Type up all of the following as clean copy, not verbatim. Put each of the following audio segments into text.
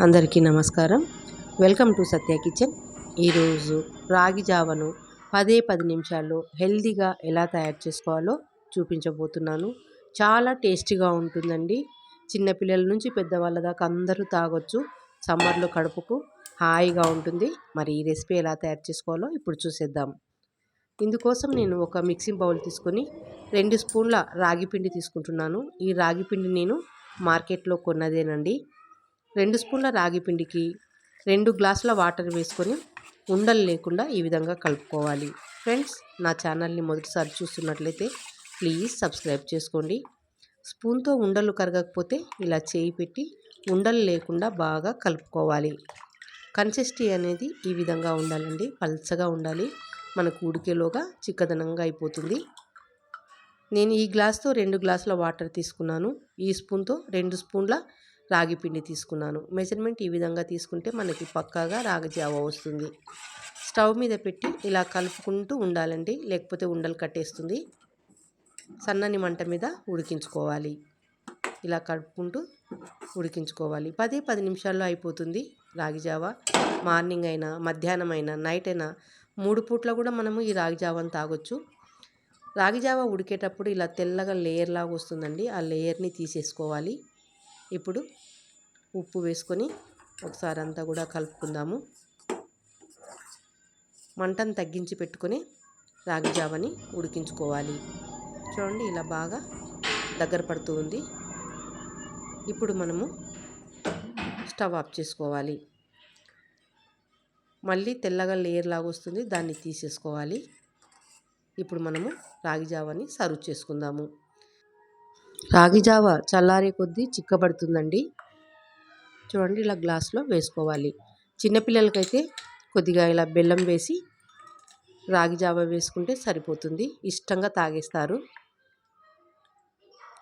అందరికీ నమస్కారం. Welcome to Satya kitchen. ఈరోజు రాగి జావను 10 నిమిషాల్లో హెల్తీగా ఎలా తయారు చేసుకోవాలో చూపించబోతున్నాను. చాలా టేస్టీగా ఉంటుందండి. చిన్నపిల్లల నుంచి పెద్దవాళ్ళ దాకా అందరూ తాగొచ్చు. సమ్మర్లో కడుపుకు హాయిగా ఉంటుంది. మరి ఈ రెసిపీ ఎలా తయారు చేసుకోవాలో ఇప్పుడు చూసేద్దాం. ఇందుకోసం నేను ఒక మిక్సింగ్ బౌల్ తీసుకొని 2 స్పూన్ల రాగి పిండి తీసుకుంటున్నాను. ఈ రాగి పిండి నేను మార్కెట్లో కొన్నదేనండి. 2 స్పూన్ల రాగి పిండికి 2 గ్లాసుల వాటర్ వేసుకొని ఉండలు లేకుండా ఈ విధంగా కలుపుకోవాలి. ఫ్రెండ్స్, నా ఛానల్ని మొదటిసారి చూస్తున్నట్లయితే ప్లీజ్ సబ్స్క్రైబ్ చేసుకోండి. స్పూన్తో ఉండలు కరగకపోతే ఇలా చేయి పెట్టి ఉండలు లేకుండా బాగా కలుపుకోవాలి. కన్సిస్టెన్సీ అనేది ఈ విధంగా ఉండాలండి. పల్చగా ఉండాలి. మనకు ఉడికేలోగా చిక్కదనంగా అయిపోతుంది. నేను ఈ గ్లాస్తో 2 గ్లాసుల వాటర్ తీసుకున్నాను. ఈ స్పూన్తో 2 స్పూన్ల రాగి పిండి తీసుకున్నాను. మెజర్మెంట్ ఈ విధంగా తీసుకుంటే మనకి పక్కాగా రాగి జావ వస్తుంది. స్టవ్ మీద పెట్టి ఇలా కలుపుకుంటూ ఉండాలండి, లేకపోతే ఉండలు కట్టేస్తుంది. సన్నని మంట మీద ఉడికించుకోవాలి. ఇలా కలుపుకుంటూ ఉడికించుకోవాలి. 10 నిమిషాల్లో అయిపోతుంది రాగి జావ. మార్నింగ్ అయినా, మధ్యాహ్నం అయినా, నైట్ అయినా 3 పూట్ల కూడా మనము ఈ రాగి జావను తాగొచ్చు. రాగి జావ ఉడికేటప్పుడు ఇలా తెల్లగా లేయర్ లాగా వస్తుందండి. ఆ లేయర్ని తీసేసుకోవాలి. ఇప్పుడు ఉప్పు వేసుకొని ఒకసారి అంతా కూడా కలుపుకుందాము. మంటను తగ్గించి పెట్టుకొని రాగి జావని ఉడికించుకోవాలి. చూడండి, ఇలా బాగా దగ్గర పడుతూ ఉంది. ఇప్పుడు మనము స్టవ్ ఆఫ్ చేసుకోవాలి. మళ్ళీ తెల్లగా లేయర్ లాగా వస్తుంది, దాన్ని తీసేసుకోవాలి. ఇప్పుడు మనము రాగి జావని సర్వ్ చేసుకుందాము. రాగి జావ చల్లారే కొద్దీ చిక్కబడుతుందండి. చూడండి, ఇలా గ్లాస్లో వేసుకోవాలి. చిన్నపిల్లలకైతే కొద్దిగా ఇలా బెల్లం వేసి రాగి జావ వేసుకుంటే సరిపోతుంది. ఇష్టంగా తాగేస్తారు.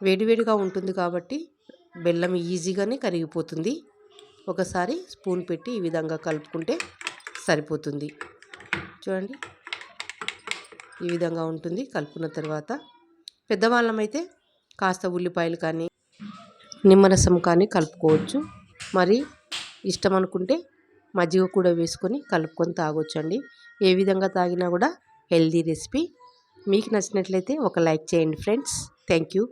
వేడివేడిగా ఉంటుంది కాబట్టి బెల్లం ఈజీగానే కరిగిపోతుంది. ఒకసారి స్పూన్ పెట్టి ఈ విధంగా కలుపుకుంటే సరిపోతుంది. చూడండి, ఈ విధంగా ఉంటుంది. కలుపుకున్న తర్వాత పెద్దవాళ్ళమైతే కాస్త ఉల్లిపాయలు కానీ నిమ్మరసం కానీ కలుపుకోవచ్చు. మరి ఇష్టం అనుకుంటే మజ్జిగ కూడా వేసుకొని కలుపుకొని తాగొచ్చండి. ఏ విధంగా తాగినా కూడా హెల్తీ రెసిపీ. మీకు నచ్చినట్లయితే ఒక లైక్ చేయండి ఫ్రెండ్స్. Thank you.